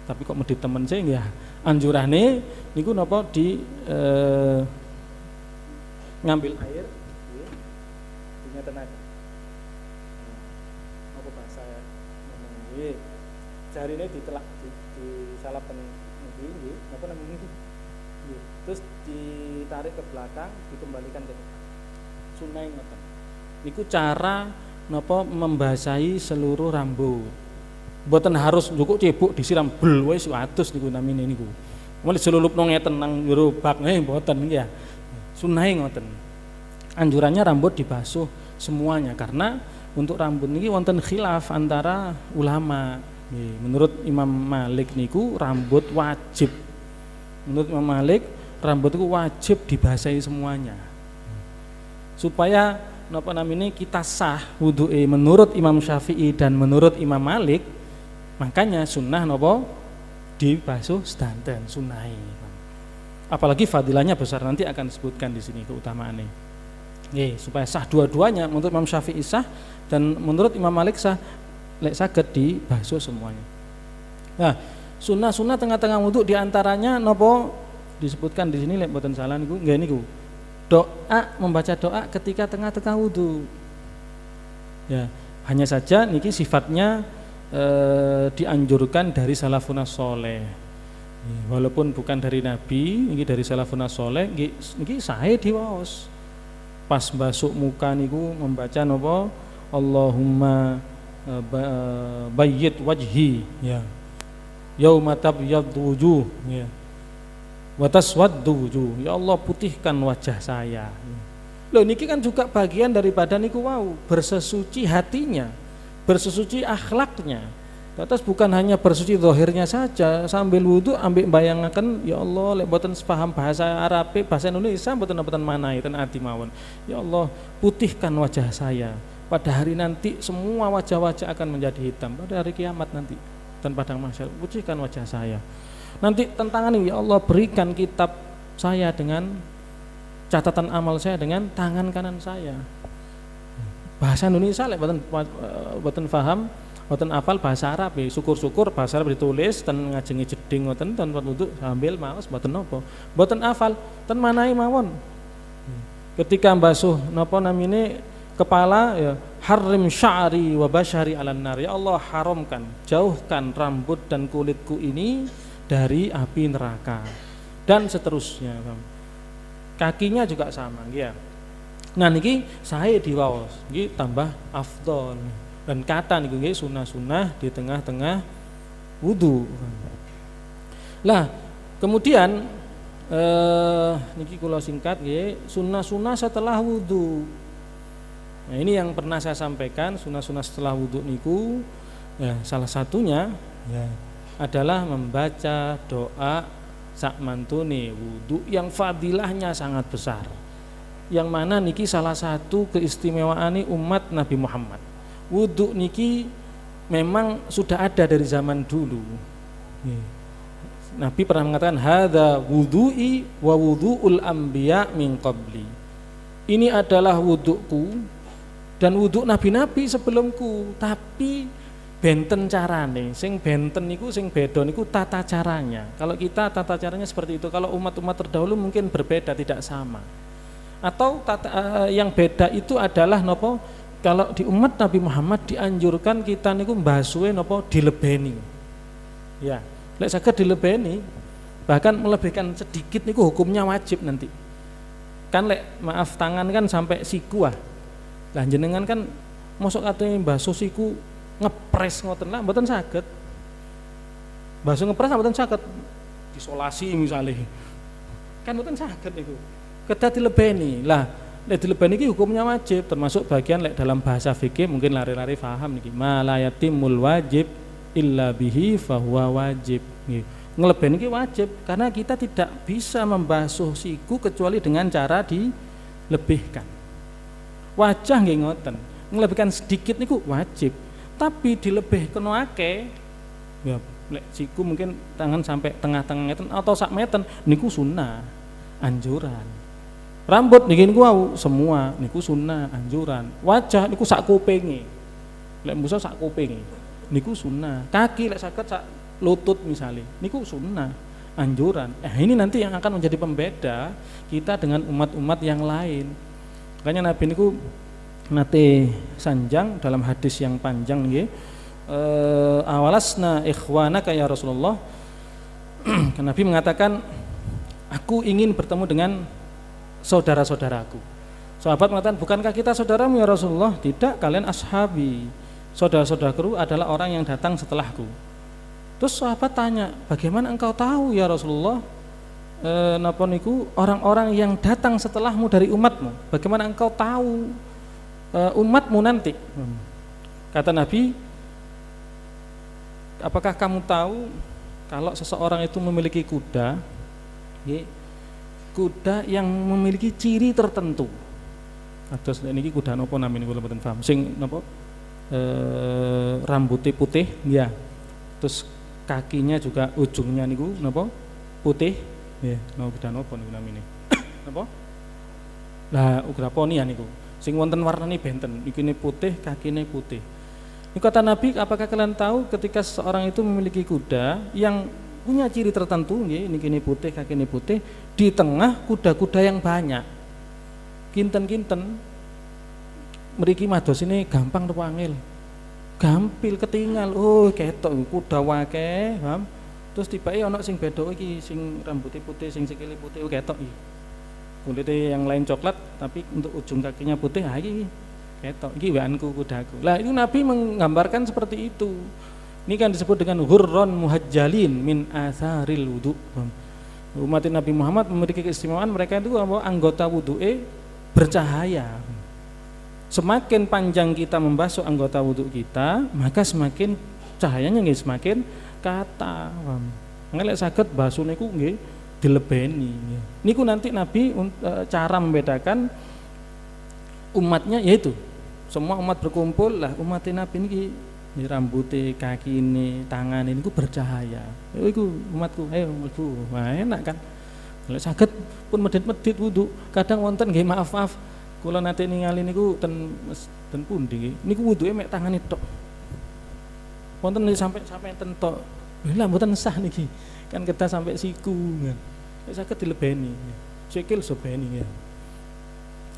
Speaker 1: Tapi kok medhit temen saya ya anjurane niku napa di ngambil air nggih. Ingeten aja. Apa bahasa ngomong nggih. Jarine ditelak di salapen nggih, napa namanya nggih. Terus ditarik ke belakang, dikembalikan ke depan. Sunah ngoten. Niku cara napa membasahi seluruh rambut. Mboten harus cukup cebuk disiram bel wis atus niku namine niku. Mulih selulupno ngeten nang njero bak mboten nggih ya. Sunahe ngoten. Anjurannya rambut dibasuh semuanya karena untuk rambut niki wonten khilaf antara ulama. Menurut Imam Malik niku rambut wajib. Menurut Imam Malik rambut itu wajib dibasahi semuanya. Supaya napa namine kita sah wudu'e menurut Imam Syafi'i dan menurut Imam Malik, makanya sunnah napa dibasuh sedanten sunnahe. Apalagi fadilahnya besar, nanti akan disebutkan di sini keutamaannya. Supaya sah dua-duanya, menurut Imam Syafi'i sah dan menurut Imam Malik sah, lek saged dibasuh semuanya. Nah, sunnah-sunnah tengah-tengah wudu diantaranya napa disebutkan di sini lek mboten salah niku nggih niku. Doa, membaca doa ketika tengah-tengah wudu. Ya, hanya saja niki sifatnya dianjurkan dari salafun saleh. Walaupun bukan dari Nabi, niki dari salafun saleh, niki sae diwaos. Pas basuk muka niku membaca napa Allahumma bayyid wajhi ya. Yauma tabyaddu wujuh ya. Wa taswaddu wujuh. Ya Allah putihkan wajah saya. Loh niki kan juga bagian daripada niku wau, bersesuci hatinya, bersesuci akhlaknya. Terus bukan hanya bersuci zahirnya saja, sambil wudu ambil bayangaken ya Allah lek mboten paham bahasa Arab, bahasa Indonesia mboten manai ten ati mawon. Ya Allah putihkan wajah saya. Pada hari nanti semua wajah-wajah akan menjadi hitam pada hari kiamat nanti dan padang mahsyar. Putihkan wajah saya. Nanti tantangan ini ya Allah berikan kitab saya dengan catatan amal saya dengan tangan kanan saya. Bahasa Indonesia lek boten paham, boten hafal bahasa Arab ya, syukur-syukur bahasa Arab ditulis dan ngajengi jeding ngoten tanpa wudu sambil maos boten napa. Boten hafal ten manai mawon. Ketika basuh napa namine kepala ya harim sya'ri wa basyari 'alan nar. Ya Allah haramkan, jauhkan rambut dan kulitku ini dari api neraka dan seterusnya. Kakinya juga sama ya. Nah niki saya diwaos niki tambah afdol dan kata niku nggih sunah-sunah di tengah-tengah wudu. Lah kemudian niki kula singkat nggih sunah-sunah setelah wudu. Nah ini yang pernah saya sampaikan sunah-sunah setelah wudu niku ya salah satunya ya adalah membaca doa sak mantune wudu yang fadilahnya sangat besar. yang mana niki salah satu keistimewaan umat Nabi Muhammad. Wudu niki memang sudah ada dari zaman dulu. Nabi pernah mengatakan hadza wudu'i wa wudu'ul anbiya min qabli. Ini adalah wuduku dan wuduk nabi-nabi sebelumku, tapi benten carane, sing benten niku sing beda niku tata caranya. Kalau kita tata caranya seperti itu, kalau umat-umat terdahulu mungkin berbeda, tidak sama. Atau yang beda itu adalah nopo, kalau di umat Nabi Muhammad dianjurkan kita niku mbasuhe nopo dilebeni. Ya, lek saged dilebeni, bahkan melebihkan sedikit niku hukumnya wajib nanti. Kan lek maaf tangan kan sampai siku ah. Lah jenengan kan mosok katanya mbasuh siku ngepres ngoten lah mboten saged. Mbasuh ngepres mboten saged. Isolasi misalnya. Kan mboten saged niku. Kedah dilebeni. Lah lek dilebeni iki hukumnya wajib, termasuk bagian lek dalam bahasa fikih mungkin lari-lari paham niki. Ma la yatimul wajib illa bihi fahuwa wajib. Ngelebeni iki wajib karena kita tidak bisa membasuh siku kecuali dengan cara dilebihkan. Wajah nggih ngoten, ngelebihkan sedikit niku wajib, tapi dilebih kena akeh ya lek siku mungkin tangan sampai tengah-tengah ngeten atau sak meten niku sunnah anjuran. Rambut niki niku semua niku sunnah anjuran. Wajah niku sak kupinge. Lek musa sak kupinge niku sunnah. Kaki lek saged sak lutut misalnya niku sunnah anjuran. Ini nanti yang akan menjadi pembeda kita dengan umat-umat yang lain. Makanya Nabi niku nate sanjang dalam hadis yang panjang nggih, awalasna ikhwanaka ya Rasulullah. Nabi mengatakan, aku ingin bertemu dengan saudara-saudaraku. Sahabat mengatakan, bukankah kita saudaramu ya Rasulullah? Tidak, kalian ashabi. Saudara-saudaraku adalah orang yang datang setelahku. Terus sahabat tanya, bagaimana engkau tahu ya Rasulullah? Napa niku orang-orang yang datang setelahmu dari umatmu, bagaimana engkau tahu umatmu nanti? Kata Nabi, apakah kamu tahu kalau seseorang itu memiliki kuda, kuda yang memiliki ciri tertentu? Ados niki kuda napa namine kula mboten paham. Sing napa rambutnya putih, ya. Terus kakinya juga ujungnya niku napa putih. Ya, no kuda napa niku namine? Napa? Lah ugraponi ya niku. Sing wonten warnane benten, ikine putih, kakine putih. Ini kata Nabi, apakah kalian tahu ketika seorang itu memiliki kuda yang punya ciri tertentu, nggih, niki putih, kakine putih, di tengah kuda-kuda yang banyak. Kinten-kinten mriki mados ini gampang to angel. Gampil ketinggal. Oh, ketok kuda wake, paham? Terus tiba-tiba ono sing beda iki, sing rambutnya putih, sing sikile putih, ketok iki. Kulitnya yang lain coklat, tapi untuk ujung kakinya putih, iki ketok, iki waanku kudaku. Lah itu Nabi menggambarkan seperti itu. Ini kan disebut dengan hurron muhajjalin min atharil wudu. Umat Nabi Muhammad memiliki keistimewaan, mereka itu anggota wudu'e bercahaya. Semakin panjang kita membasuh anggota wudu kita, maka semakin cahayanya nggih semakin kata. Ngelek saged basuh niku nggih dilebeni. Niku nanti Nabi cara membedakan umatnya yaitu semua umat berkumpul lah umat Nabi niki rambutnya, kaki ini, tangan ini bercahaya. Iku umatku, ayo mlebu. Wah enak kan. Ngelek saged pun medhit-medhit wudu. Kadang wonten nggih maaf-maaf kula nate ningali niku ten pundi nggih. Niku wuduke mek tangane tok. Wonten sampai tentok. Lah mboten sah niki. Kan kita sampai siku kan. Nek saged dilebeni. Sikil sobeni ya.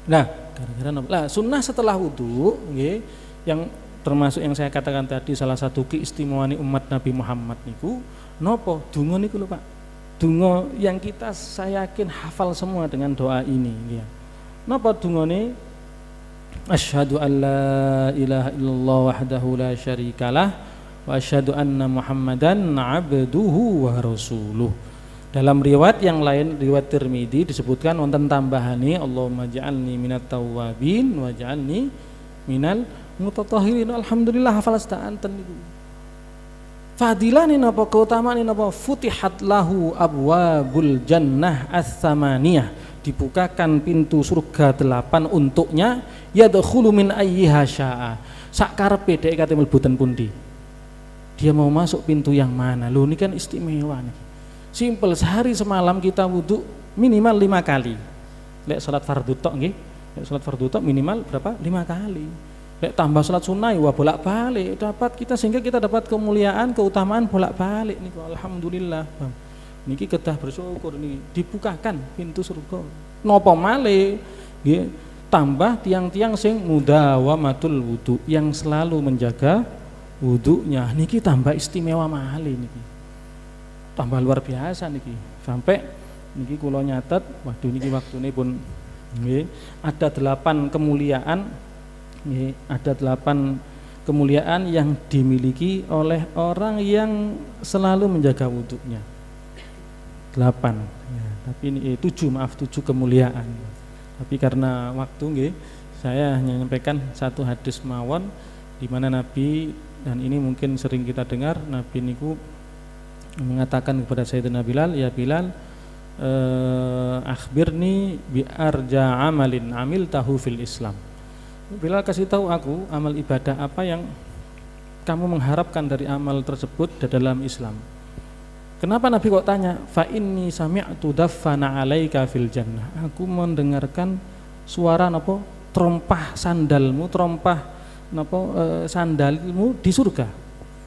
Speaker 1: Nah, gara-gara napa? Lah sunnah setelah wudu nggih yang termasuk yang saya katakan tadi salah satu keistimewaan umat Nabi Muhammad niku napa? Donga niku lho Pak. Donga yang saya yakin hafal semua dengan doa ini nggih. Napa dongane? Asyhadu an la ilaha illallah wahdahu la syarikalah wa asyhadu anna Muhammadan abduhu wa rasuluh. Dalam riwayat yang lain, riwayat Tirmidzi disebutkan wonten tambahane Allahumma ja'alni minat tawwabin wa ja'alni minal mutatahhirin. Alhamdulillah hafal sedanten niku. Fadilane napa keutamaane napa futihat lahu abwabul jannah ats-tsamaniyah. dibukakan pintu surga 8 untuknya, yadkhulu min ayyiha syaa. Sak karepe dhek kate mlebu ten pundi. Dia mau masuk pintu yang mana? Loh ini kan istimewa nih. Simpel, sehari semalam kita wudu minimal 5 kali. Lek salat fardhu tok nggih. Lek salat fardhu tok minimal berapa? 5 kali. Lek tambah salat sunah wah bolak-balik dapat kita, sehingga kita dapat kemuliaan, keutamaan bolak-balik niku. Alhamdulillah. Niki kedah bersyukur nih dibukakan pintu surga. Napa malih nggih, tambah tiang-tiang sing mudawamatul wudu, yang selalu menjaga wudunya. Niki tambah istimewa malih niki. Tambah luar biasa niki. Sampai niki kula nyatet, waduh niki waktune pun nggih, ada 8 kemuliaan. Ada 8 kemuliaan yang dimiliki oleh orang yang selalu menjaga wudhunya. 8 ya, tapi ini 7 kemuliaan. Tapi karena waktu nggih, saya hanya menyampaikan satu hadis mawon di mana Nabi, dan ini mungkin sering kita dengar, Nabi niku mengatakan kepada Sayyidina Bilal, ya Bilal, akhbirni bi arja amalin amiltahu fil Islam. Bilal, kasih tahu aku amal ibadah apa yang kamu mengharapkan dari amal tersebut dalam Islam. Kenapa Nabi kok tanya? Fa inni sami'tu daffana 'alaika fil jannah. Aku mendengarkan suara napa trompah sandalmu, trompah napa sandalmu di surga.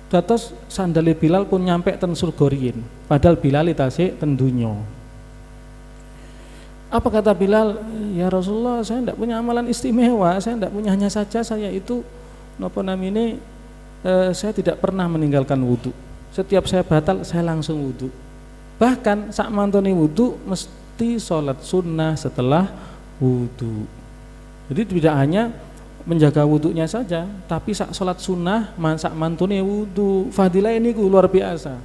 Speaker 1: Dados sandale Bilal pun nyampe ten surga riyin. Padahal Bilal tasik ten dunya. Apa kata Bilal? Ya Rasulullah, saya tidak punya amalan istimewa, saya tidak punya, hanya saja saya itu napa namine saya tidak pernah meninggalkan wudhu. Setiap saya batal, saya langsung wudhu. Bahkan sak mantune wudhu mesti sholat sunnah setelah wudhu. Jadi tidak hanya menjaga wudhunya saja, tapi sak sholat sunnah sak mantune wudhu. Fadilah ini luar biasa.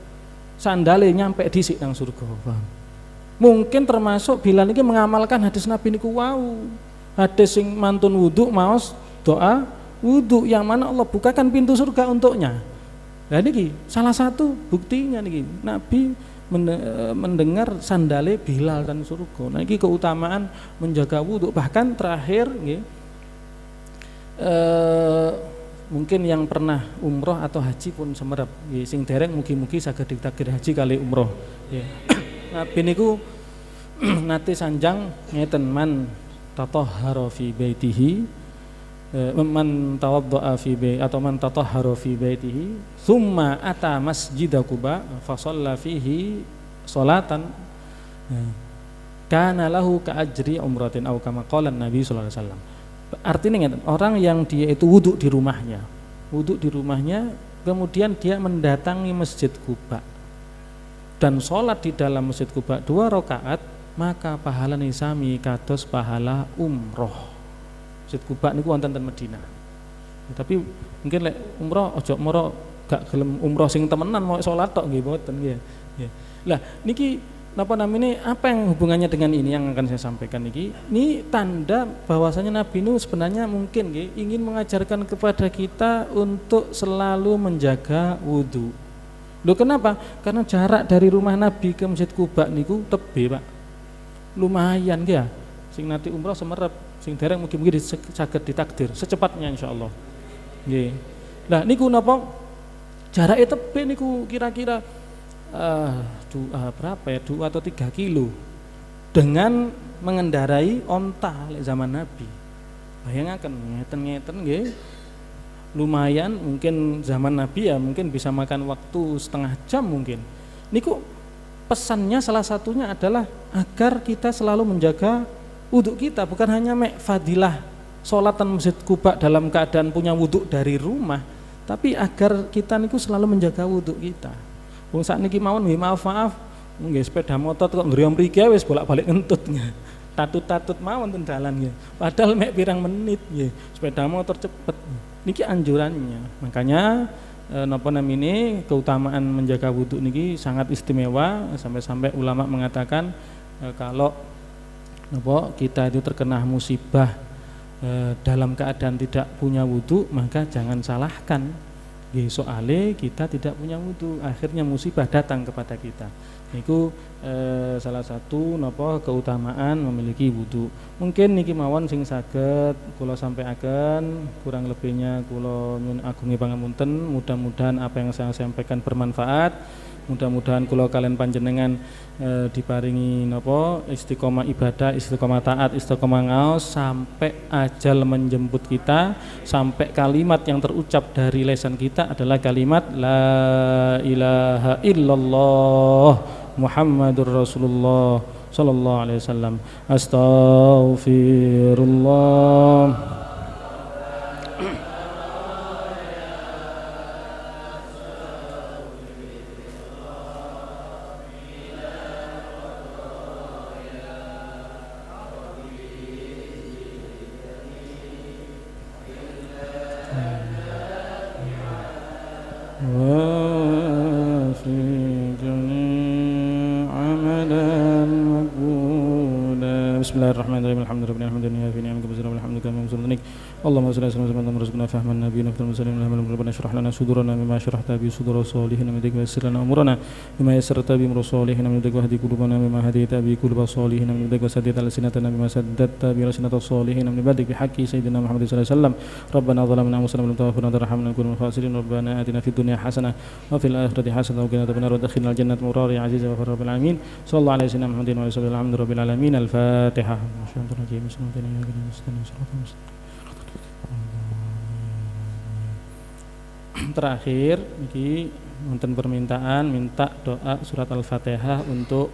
Speaker 1: Sandale nyampe dhisik nang surga. Paham? Mungkin termasuk Bilal ini mengamalkan hadis Nabi niku, wow, hadis sing mantun wudhu maos doa wudhu, yang mana Allah bukakan pintu surga untuknya. Nah niki salah satu buktinya niki, Nabi mendengar sandale Bilal dan surga. Nah niki keutamaan menjaga wudhu. Bahkan terakhir nggih, mungkin yang pernah umroh atau haji pun semerap nggih, sing dereng mugi-mugi saged ditakdir haji kali umroh nggih. Nabi niku nate sanjang ngeten, man tatahhara fi baitihi, man tawaddaa fi baiti, atau man tatahhara fi baitihi thumma ata masjid Quba fa shalla fihi salatan kana lahu ka ajri umratin aw kama qala Nabi sallallahu alaihi wasallam. Artinya ngeten, orang yang dia itu wudhu di rumahnya, kemudian dia mendatangi masjid Quba dan sholat di dalam masjid Quba 2 rakaat, maka pahala nisami kados pahala umroh. Masjid Quba niku wonten ten Madinah. Tapi mungkin lek umroh aja moro gak gelem umroh sing temenan mau sholat tok nggih mboten nggih. Lah niki napa namanya, apa yang hubungannya dengan ini yang akan saya sampaikan niki? Ini tanda bahwasanya Nabi nu sebenarnya mungkin nggih ingin mengajarkan kepada kita untuk selalu menjaga wudu. Loh kenapa? Karena jarak dari rumah Nabi ke Masjid Quba niku tebe, Pak. Lumayan ya. Sing nanti umroh semerep, sing dereng mugi-mugi saged ditakdir secepatnya insyaallah. Nggih. Lah niku napa? Jarake tebe niku kira-kira berapa ya? 2 atau 3 kilo dengan mengendarai onta lek zaman Nabi. Bayangaken ngeten-ngeten nggih. Lumayan, mungkin zaman Nabi ya mungkin bisa makan waktu setengah jam mungkin. Niku pesannya salah satunya adalah agar kita selalu menjaga wudhu kita, bukan hanya fadilah sholatan Masjid Quba dalam keadaan punya wudhu dari rumah, tapi agar kita niku selalu menjaga wudhu kita. Wong sakniki mawon nggih, maaf nggih, sepeda motor kok ngriyom mriki wis bolak-balik ngentutnya. Tatut-tatut mawon ten dalan nggih. Padahal mek pirang menit nggih, sepeda motor cepet. Niki anjurannya. Makanya napa namine keutamaan menjaga wudhu niki sangat istimewa, sampai-sampai ulama mengatakan kalau napa kita itu terkena musibah dalam keadaan tidak punya wudhu, maka jangan salahkan. Soalnya kita tidak punya wudhu, akhirnya musibah datang kepada kita. Iku salah satu napa keutamaan memiliki wudu. Mungkin niki mawon sing saged kula sampaikan, kurang lebihnya kula nyuwun agungi pangapunten. Mudah-mudahan apa yang saya sampaikan bermanfaat. Mudah-mudahan kula kalian panjenengan diparingi napa istiqomah ibadah, istiqomah taat, istiqomah ngaos sampai ajal menjemput kita, sampai kalimat yang terucap dari lisan kita adalah kalimat la ilaha illallah Muhammadur Rasulullah sallallahu alaihi wasallam. Astaghfirullah. Bismillahirrahmanirrahim. Alhamdulillah hamdan fi ni'amika wa alhamdulillahi min sultanik. Allahumma shalli ala sayyidina Muhammad warzuqna fahman nabiyina wa sallallahu rabbana shrah lana sudurana mimma sharahta bi sudur salihin min dhikri yassir lana umurana bima yassarta bi salihin min dhikri wahdi qulubana mimma hadita bi qulubi salihin min dhikri sadid alsinatana bima saddatta bi alsinati salihin min dhikri bi haqqi sayyidina Muhammad sallallahu alaihi wasallam. Rabbana zalamna anfusana wa lam taghfir lana warhamna nakunanna minal khasirin. Rabbana atina fid dunya hasanah wa fil akhirati hasanah wa qina adzabannar wa adkhilnal jannata murari aziz wa rabbil alamin. Sallallahu alaihi wasallam Muhammadin wa alihi wa rabbil alamin. Al-Fatihah. Terakhir niki wonten permintaan minta doa surat Al-Fatihah untuk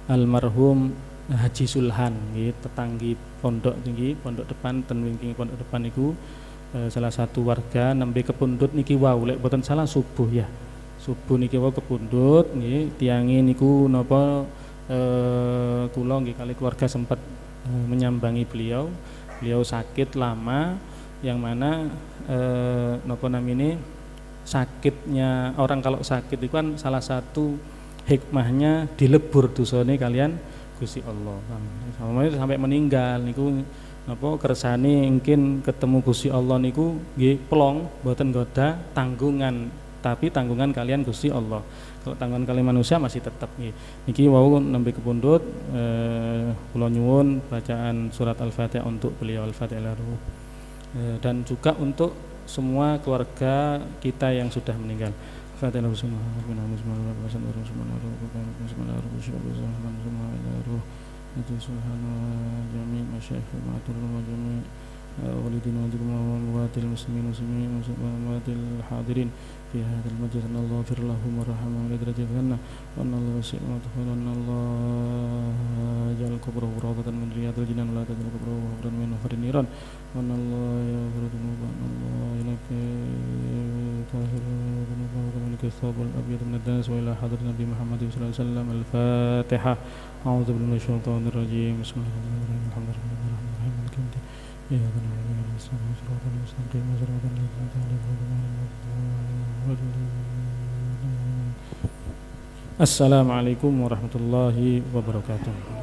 Speaker 1: almarhum Haji Sulhan nggih, tetanggi pondok niki, pondok depan ten wingking pondok depan niku salah satu warga nembe kepundhut niki wau lek boten salah subuh ya. Subuh niki wau kepundhut nggih, tiange niku napa kula nggih kali keluarga sempat menyambangi beliau. Beliau sakit lama yang mana napa namine sakitnya orang kalau sakit itu kan salah satu hikmahnya dilebur dosane kalian Gusti Allah. Sampai meninggal niku napa kersane mungkin ketemu Gusti Allah niku nggih plong mboten nggoda tanggungan, tapi tanggungan kalian Gusti Allah. Kalau tanggungan kalian manusia masih tetap nggih. Niki wau nembe kepundhut kula nyuwun bacaan surat Al-Fatihah untuk beliau, Al-Fatihah dan juga untuk semua keluarga kita yang sudah meninggal. Fatihah والدين وأموات المسلمين وأموات الحاضرين في هذا المجلس أن الله يغفر لهم ويرحمهم ولدرجة الجنة وأن الله وسع مدخلهم وأن الله يجعل قبره روضة من رياض الجنان ولا تجعل قبره حفرا من حفر النيران وأن الله يغفر ذنوب وأن الله ينقي طاهر ذنوبه ويملك الثوب الأبيض من الدنس وإلى حضرة النبي محمد صلى الله عليه وسلم. الفاتحة. أعوذ بالله من الشيطان الرجيم. بسم الله الرحمن الرحيم. الحمد لله رب العالمين مالك يوم الدين. إياك نعبد وإياك نستعين صراط المستقيم صراط الذين أنعمت عليهم. Assalamualaikum warahmatullahi wabarakatuh.